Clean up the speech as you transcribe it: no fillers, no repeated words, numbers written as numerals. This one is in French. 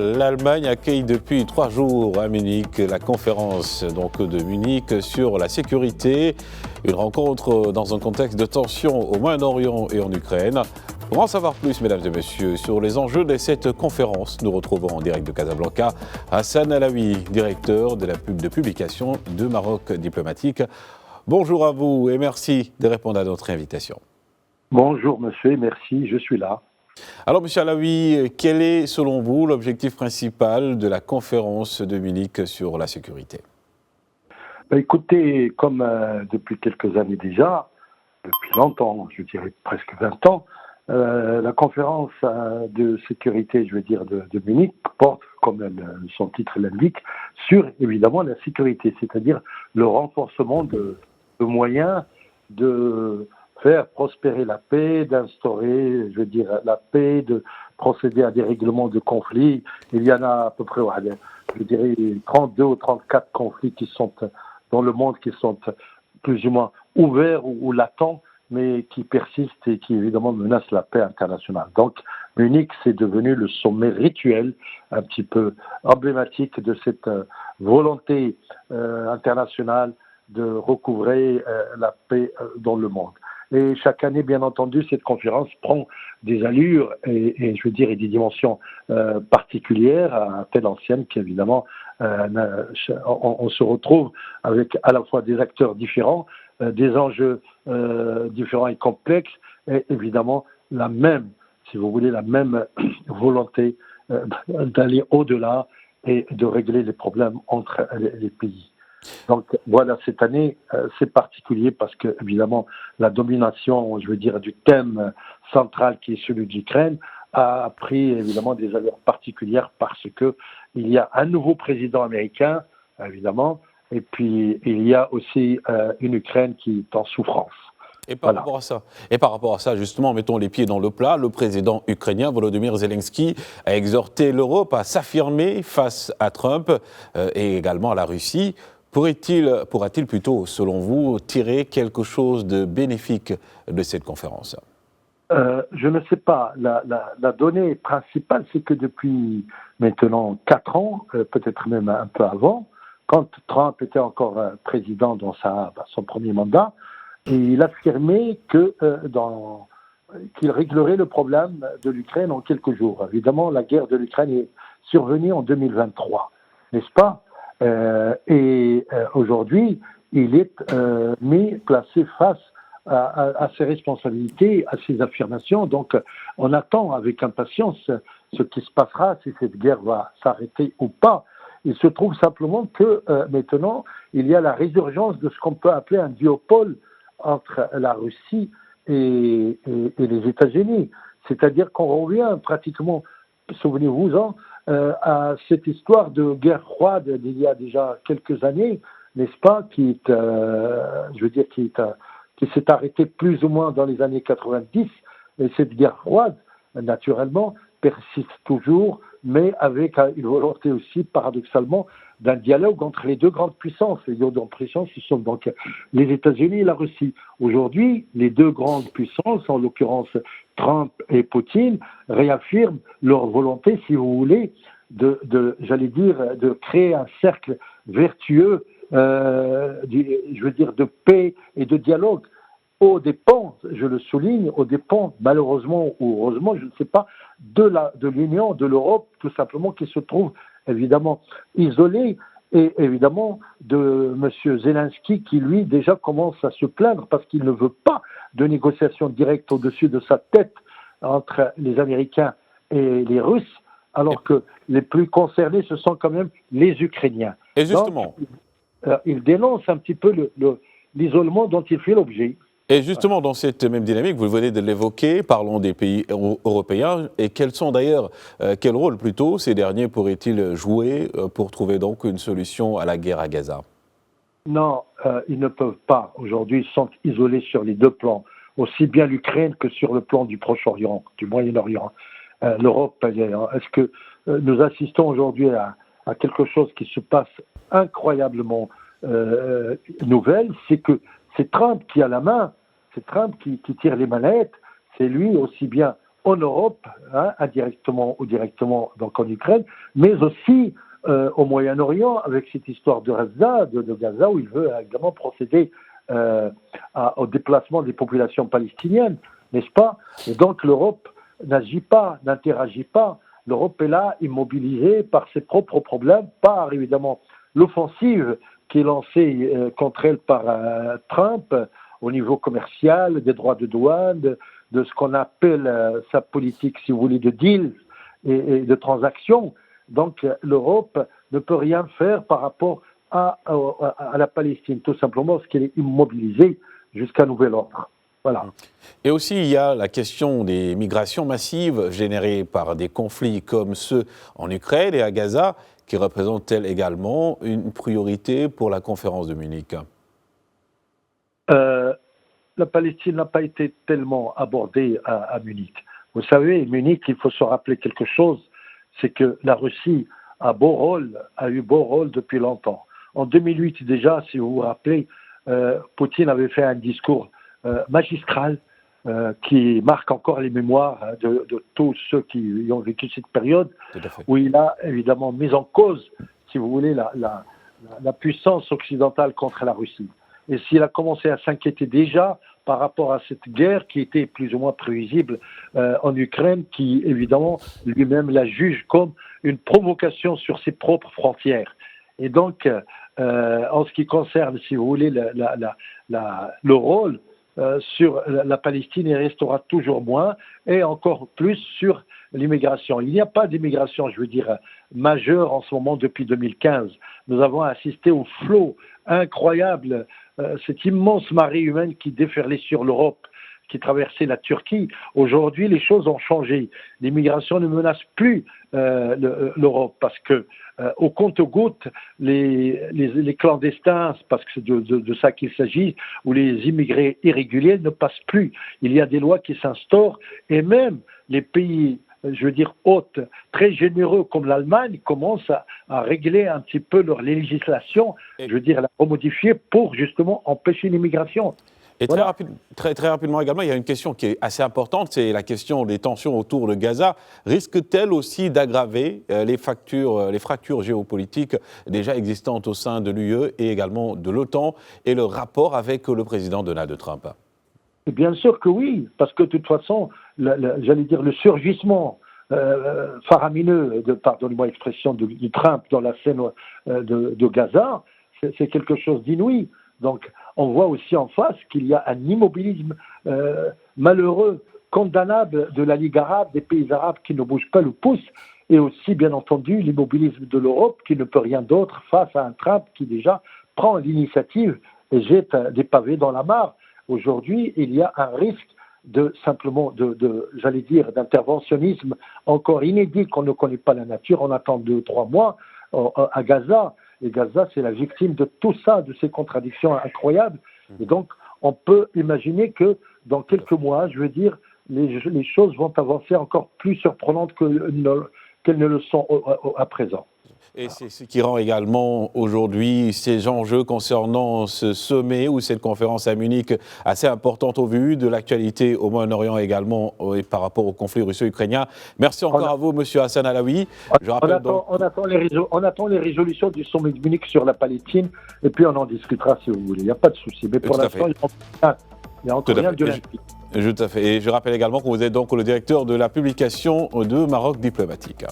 L'Allemagne accueille depuis 3 jours à Munich la conférence de Munich sur la sécurité. Une rencontre dans un contexte de tension au Moyen-Orient et en Ukraine. Pour en savoir plus, mesdames et messieurs, sur les enjeux de cette conférence, nous retrouvons en direct de Casablanca Hassan Alaoui, directeur de la publication de Maroc Diplomatique. Bonjour à vous et merci de répondre à notre invitation. Bonjour monsieur, merci, je suis là. Alors, monsieur Alaoui, quel est, selon vous, l'objectif principal de la conférence de Munich sur la sécurité ? Écoutez, comme depuis quelques années déjà, depuis longtemps, je dirais presque 20 ans, la conférence de sécurité, de Munich porte, comme son titre l'indique, sur évidemment la sécurité, c'est-à-dire le renforcement de moyens de faire prospérer la paix, d'instaurer, la paix, de procéder à des règlements de conflits. Il y en a à peu près, 32 ou 34 conflits qui sont dans le monde, qui sont plus ou moins ouverts ou latents, mais qui persistent et qui évidemment menacent la paix internationale. Donc, Munich, c'est devenu le sommet rituel, un petit peu emblématique de cette volonté internationale de recouvrer la paix dans le monde. Et chaque année, bien entendu, cette conférence prend des allures et des dimensions particulières, à telle ancienne qu'évidemment, on se retrouve avec à la fois des acteurs différents, des enjeux différents et complexes, et évidemment la même volonté d'aller au-delà et de régler les problèmes entre les pays. Donc voilà, cette année, c'est particulier parce que, évidemment, la domination, du thème central qui est celui d'Ukraine a pris, évidemment, des allures particulières parce que il y a un nouveau président américain, évidemment, et puis il y a aussi une Ukraine qui est en souffrance. Et par rapport à ça, justement, mettons les pieds dans le plat. Le président ukrainien Volodymyr Zelensky a exhorté l'Europe à s'affirmer face à Trump et également à la Russie. Pourra-t-il plutôt, selon vous, tirer quelque chose de bénéfique de cette conférence ? Je ne sais pas. La donnée principale, c'est que depuis maintenant 4 ans, peut-être même un peu avant, quand Trump était encore président dans son premier mandat, il affirmait qu'il réglerait le problème de l'Ukraine en quelques jours. Évidemment, la guerre de l'Ukraine est survenue en 2023, n'est-ce pas ? Aujourd'hui, il est placé face à ses responsabilités, à ses affirmations. Donc, on attend avec impatience ce qui se passera, si cette guerre va s'arrêter ou pas. Il se trouve simplement que maintenant, il y a la résurgence de ce qu'on peut appeler un duopole entre la Russie et les États-Unis. C'est-à-dire qu'on revient pratiquement, souvenez-vous-en, à cette histoire de guerre froide d'il y a déjà quelques années, n'est-ce pas, qui s'est arrêtée plus ou moins dans les années 90, et cette guerre froide, naturellement, persiste toujours, mais avec une volonté aussi, paradoxalement, d'un dialogue entre les deux grandes puissances. Les deux grandes puissances, ce sont donc les États-Unis et la Russie. Aujourd'hui, les deux grandes puissances, en l'occurrence Trump et Poutine, réaffirment leur volonté, si vous voulez, de créer un cercle vertueux, de paix et de dialogue, aux dépens, je le souligne, aux dépens, malheureusement ou heureusement, je ne sais pas, de l'Union, de l'Europe, tout simplement, qui se trouve évidemment isolée, et évidemment de M. Zelensky qui, lui, déjà commence à se plaindre parce qu'il ne veut pas de négociations directes au-dessus de sa tête entre les Américains et les Russes, alors que les plus concernés, ce sont quand même les Ukrainiens. Et justement, donc, il dénonce un petit peu l'isolement dont il fait l'objet. Et justement, dans cette même dynamique, vous venez de l'évoquer, parlons des pays européens, et quel rôle plutôt ces derniers pourraient-ils jouer pour trouver donc une solution à la guerre à Gaza ? Non, ils ne peuvent pas. Aujourd'hui, ils sont isolés sur les deux plans, aussi bien l'Ukraine que sur le plan du Proche-Orient, du Moyen-Orient. L'Europe, est-ce que nous assistons aujourd'hui à quelque chose qui se passe incroyablement nouvelle, c'est que c'est Trump qui a la main, c'est Trump qui tire les manettes, c'est lui aussi bien en Europe, hein, indirectement ou directement donc en Ukraine, mais aussi au Moyen-Orient avec cette histoire de Gaza, où il veut également procéder au déplacement des populations palestiniennes, n'est-ce pas? Et donc l'Europe n'agit pas, n'interagit pas. L'Europe est là, immobilisée par ses propres problèmes, par évidemment l'offensive qui est lancée contre elle par Trump au niveau commercial, des droits de douane, de ce qu'on appelle sa politique, si vous voulez, de deals et de transactions. Donc l'Europe ne peut rien faire par rapport à la Palestine, tout simplement parce qu'elle est immobilisée jusqu'à nouvel ordre. Voilà. Et aussi, il y a la question des migrations massives générées par des conflits comme ceux en Ukraine et à Gaza, qui représentent-elles également une priorité pour la conférence de Munich? La Palestine n'a pas été tellement abordée à Munich. Vous savez, Munich, il faut se rappeler quelque chose, c'est que la Russie a eu beau rôle depuis longtemps. En 2008 déjà, si vous vous rappelez, Poutine avait fait un discours magistral qui marque encore les mémoires de tous ceux qui ont vécu cette période, où il a évidemment mis en cause, si vous voulez, la puissance occidentale contre la Russie. Et s'il a commencé à s'inquiéter déjà par rapport à cette guerre qui était plus ou moins prévisible en Ukraine, qui évidemment lui-même la juge comme une provocation sur ses propres frontières. Et donc, en ce qui concerne, si vous voulez, le rôle sur la Palestine, il restera toujours moins, et encore plus sur l'immigration. Il n'y a pas d'immigration, je veux dire, majeure en ce moment depuis 2015. Nous avons assisté au flot incroyable, cette immense marée humaine qui déferlait sur l'Europe, qui traversait la Turquie. Aujourd'hui, les choses ont changé. L'immigration ne menace plus l'Europe parce que, au compte-gouttes, les clandestins, parce que c'est de ça qu'il s'agit, ou les immigrés irréguliers ne passent plus. Il y a des lois qui s'instaurent et même les pays, je veux dire, hôtes, très généreux comme l'Allemagne, commencent à régler un petit peu leur législation, je veux dire, la remodifier pour justement empêcher l'immigration. Et voilà. très rapidement également, il y a une question qui est assez importante, c'est la question des tensions autour de Gaza. Risque-t-elle aussi d'aggraver les fractures géopolitiques déjà existantes au sein de l'UE et également de l'OTAN et le rapport avec le président Donald Trump? Bien sûr que oui, parce que de toute façon, j'allais dire le surgissement faramineux, pardonnez-moi l'expression, de Trump dans la scène de Gaza, c'est quelque chose d'inouï. Donc, on voit aussi en face qu'il y a un immobilisme malheureux, condamnable de la Ligue arabe, des pays arabes qui ne bougent pas le pouce, et aussi, bien entendu, l'immobilisme de l'Europe qui ne peut rien d'autre face à un Trump qui déjà prend l'initiative et jette des pavés dans la mare. Aujourd'hui, il y a un risque simplement j'allais dire, d'interventionnisme encore inédit qu'on ne connaît pas la nature. On attend 2-3 mois à Gaza. Et Gaza, c'est la victime de tout ça, de ces contradictions incroyables. Et donc, on peut imaginer que dans quelques mois, je veux dire, les choses vont avancer encore plus surprenantes qu'elles ne le sont à présent. Et c'est ce qui rend également aujourd'hui ces enjeux concernant ce sommet ou cette conférence à Munich assez importante au vu de l'actualité au Moyen-Orient également et par rapport au conflit russo-ukrainien. Merci encore à vous, Monsieur Hassan Alaoui. On attend les résolutions du sommet de Munich sur la Palestine et puis on en discutera si vous voulez. Il n'y a pas de souci. Mais pour l'instant, il n'y a encore rien de limpide. Tout à fait. Et je rappelle également que vous êtes donc le directeur de la publication de Maroc Diplomatique.